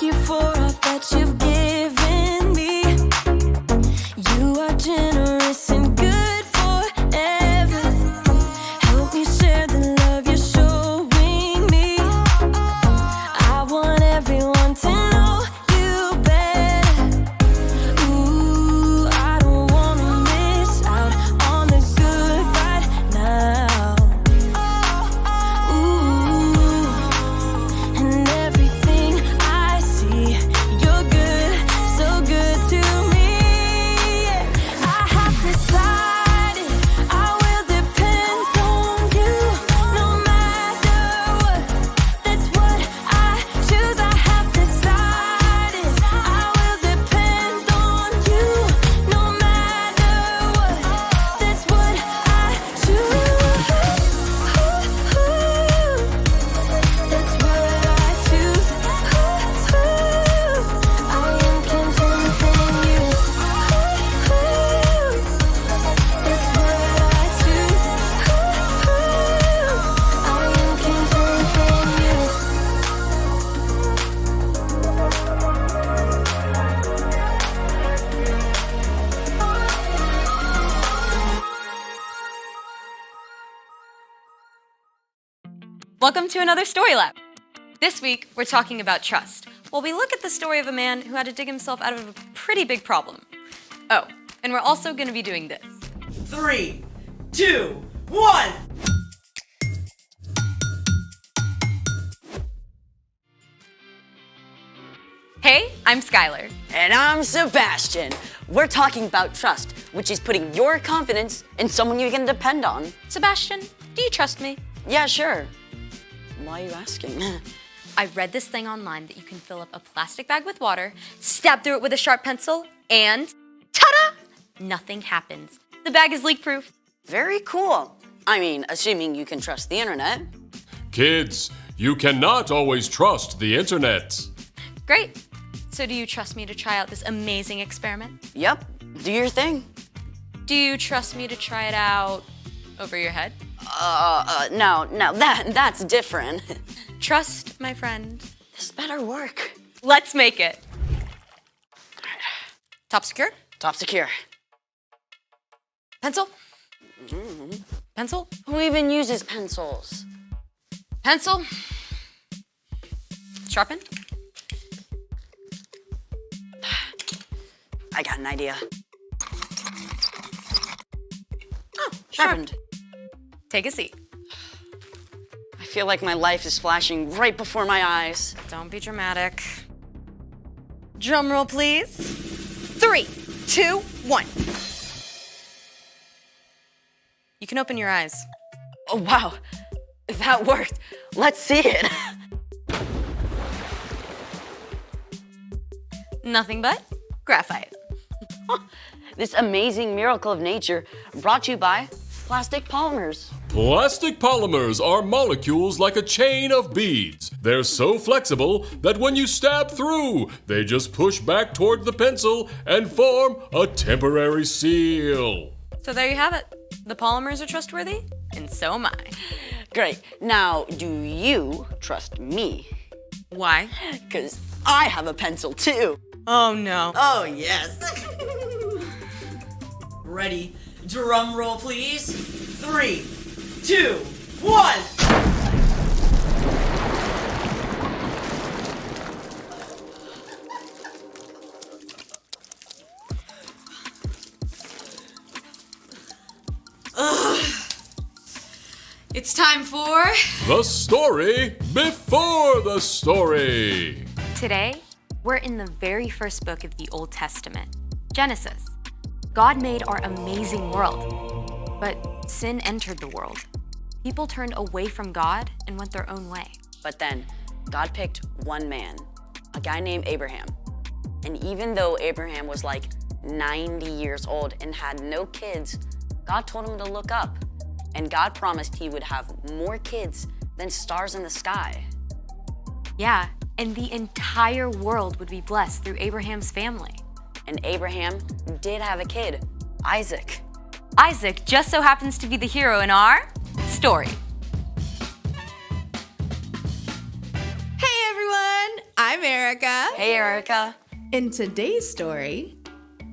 thank you for all that you've given me. You are generous and good forever. Help me share the love you're showing me. I want everyone to know you better. Ooh, I don't wanna miss out on the good right now. Ooh, and everything I see, you're good, so good to me. I have decided I will depend on you no matter what. That's what I choose. I have decided I will depend on you no matter what. That's what I choose. That's what I choose. I am content in you. That's what I choose. I am content in you. Welcome to another Story Lab. This week, we're talking about trust. Well, we look at the story of a man who had to dig himself out of a pretty big problem. Oh, and we're also going to be doing this. 3, 2, 1. Hey, I'm Skylar. And I'm Sebastian. We're talking about trust, which is putting your confidence in someone you can depend on. Sebastian, do you trust me? Yeah, sure. Why are you asking? I read this thing online that you can fill up a plastic bag with water, stab through it with a sharp pencil, and ta-da! Nothing happens. The bag is leak-proof. Very cool. I mean, assuming you can trust the internet. Kids, you cannot always trust the internet. Great. So do you trust me to try out this amazing experiment? Yep, do your thing. Do you trust me to try it out over your head? No, that's different. Trust, my friend. This better work. Let's make it. Top secure? Top secure. Pencil? Pencil? Who even uses pencils? Pencil? Sharpen? I got an idea. Oh, Sharpened. Take a seat. I feel like my life is flashing right before my eyes. Don't be dramatic. Drum roll, please. 3, 2, 1. You can open your eyes. Oh, wow. That worked. Let's see it. Nothing but graphite. This amazing miracle of nature brought to you by plastic polymers. Plastic polymers are molecules like a chain of beads. They're so flexible that when you stab through, they just push back toward the pencil and form a temporary seal. So there you have it. The polymers are trustworthy, and so am I. Great. Now, do you trust me? Why? Because I have a pencil too. Oh no. Oh, yes. Ready? Drum roll, please. 3, 2, 1. It's time for... The story before the story. Today, we're in the very first book of the Old Testament, Genesis. God made our amazing world, but sin entered the world. People turned away from God and went their own way. But then, God picked one man, a guy named Abraham. And even though Abraham was like 90 years old and had no kids, God told him to look up. And God promised he would have more kids than stars in the sky. Yeah, and the entire world would be blessed through Abraham's family. And Abraham did have a kid, Isaac. Isaac just so happens to be the hero in our story. Hey everyone, I'm I'm Erica. Hey, Erica. In today's story,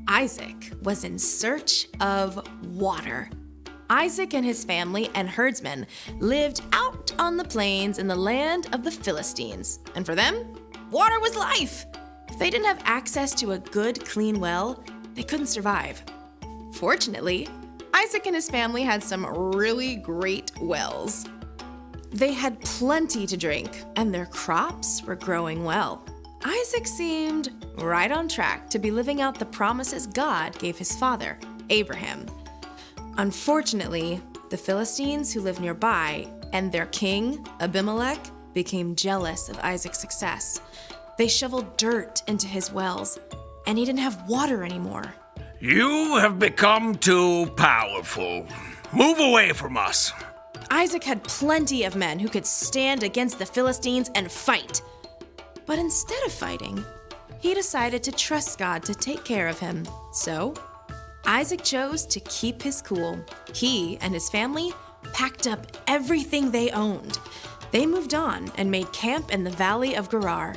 Isaac was in search of water. Isaac and his family and herdsmen lived out on the plains in the land of the Philistines. And for them, water was life. If they didn't have access to a good, clean well, they couldn't survive. Fortunately, Isaac and his family had some really great wells. They had plenty to drink, and their crops were growing well. Isaac seemed right on track to be living out the promises God gave his father, Abraham. Unfortunately, the Philistines who lived nearby and their king, Abimelech, became jealous of Isaac's success. They shoveled dirt into his wells, and he didn't have water anymore. You have become too powerful. Move away from us. Isaac had plenty of men who could stand against the Philistines and fight. But instead of fighting, he decided to trust God to take care of him. So, Isaac chose to keep his cool. He and his family packed up everything they owned. They moved on and made camp in the valley of Gerar,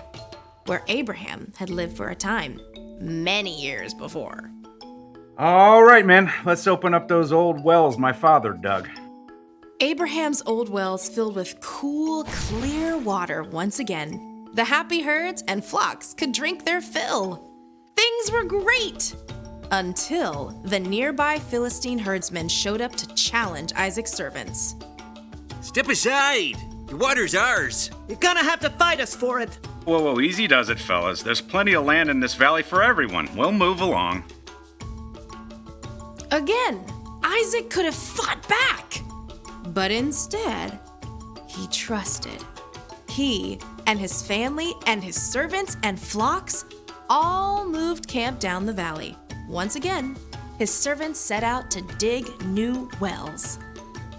where Abraham had lived for a time, many years before. All right, man, let's open up those old wells my father dug. Abraham's old wells filled with cool, clear water once again. The happy herds and flocks could drink their fill. Things were great! Until the nearby Philistine herdsmen showed up to challenge Isaac's servants. Step aside. The water's ours. You're gonna have to fight us for it. Whoa, easy does it, fellas. There's plenty of land in this valley for everyone. We'll move along. Again, Isaac could have fought back. But instead, he trusted. He and his family and his servants and flocks all moved camp down the valley. Once again, his servants set out to dig new wells.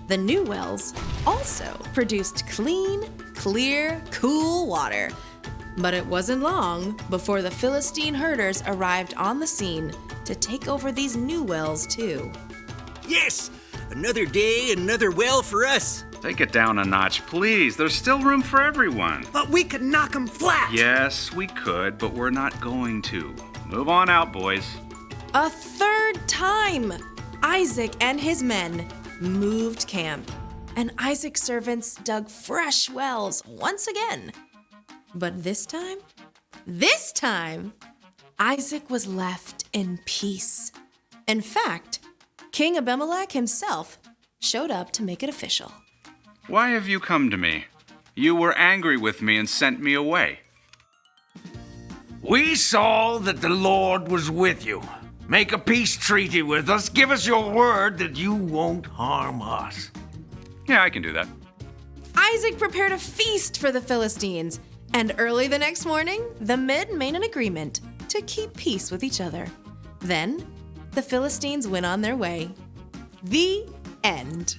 The new wells also produced clean, clear, cool water. But it wasn't long before the Philistine herders arrived on the scene to take over these new wells too. Yes! Another day, another well for us. Take it down a notch, please. There's still room for everyone. But we could knock them flat. Yes, we could, but we're not going to. Move on out, boys. A third time, Isaac and his men moved camp, and Isaac's servants dug fresh wells once again. But this time, Isaac was left in peace. In fact, King Abimelech himself showed up to make it official. Why have you come to me? You were angry with me and sent me away. We saw that the Lord was with you. Make a peace treaty with us. Give us your word that you won't harm us. Yeah, I can do that. Isaac prepared a feast for the Philistines, and early the next morning, the men made an agreement to keep peace with each other. Then, the Philistines went on their way. The end.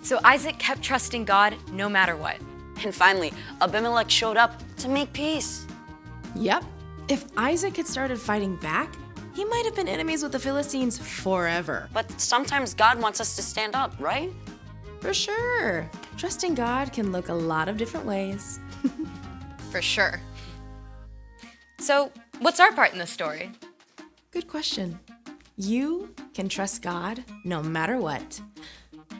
So Isaac kept trusting God no matter what. And finally, Abimelech showed up to make peace. Yep. If Isaac had started fighting back, he might have been enemies with the Philistines forever. But sometimes God wants us to stand up, right? For sure. Trusting God can look a lot of different ways. For sure. So, what's our part in this story? Good question. You can trust God no matter what.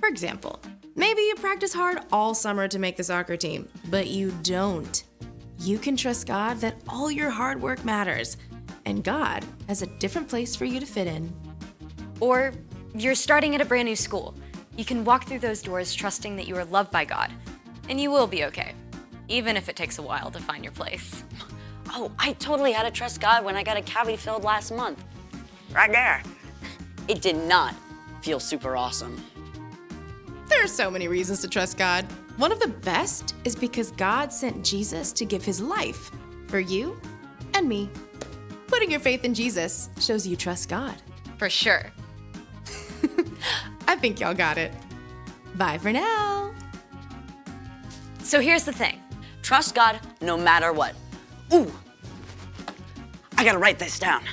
For example, maybe you practice hard all summer to make the soccer team, but you don't. You can trust God that all your hard work matters, and God has a different place for you to fit in. Or you're starting at a brand new school. You can walk through those doors trusting that you are loved by God, and you will be okay, even if it takes a while to find your place. Oh, I totally had to trust God when I got a cavity filled last month. Right there. It did not feel super awesome. There are so many reasons to trust God. One of the best is because God sent Jesus to give his life for you and me. Putting your faith in Jesus shows you trust God. For sure. I think y'all got it. Bye for now. So here's the thing. Trust God no matter what. Ooh, I gotta write this down.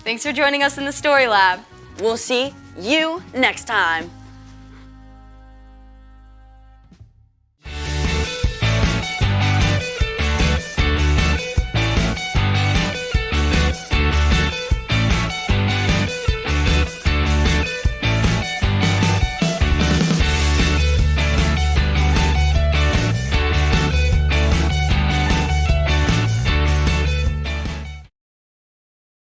Thanks for joining us in the Story Lab. We'll see you next time.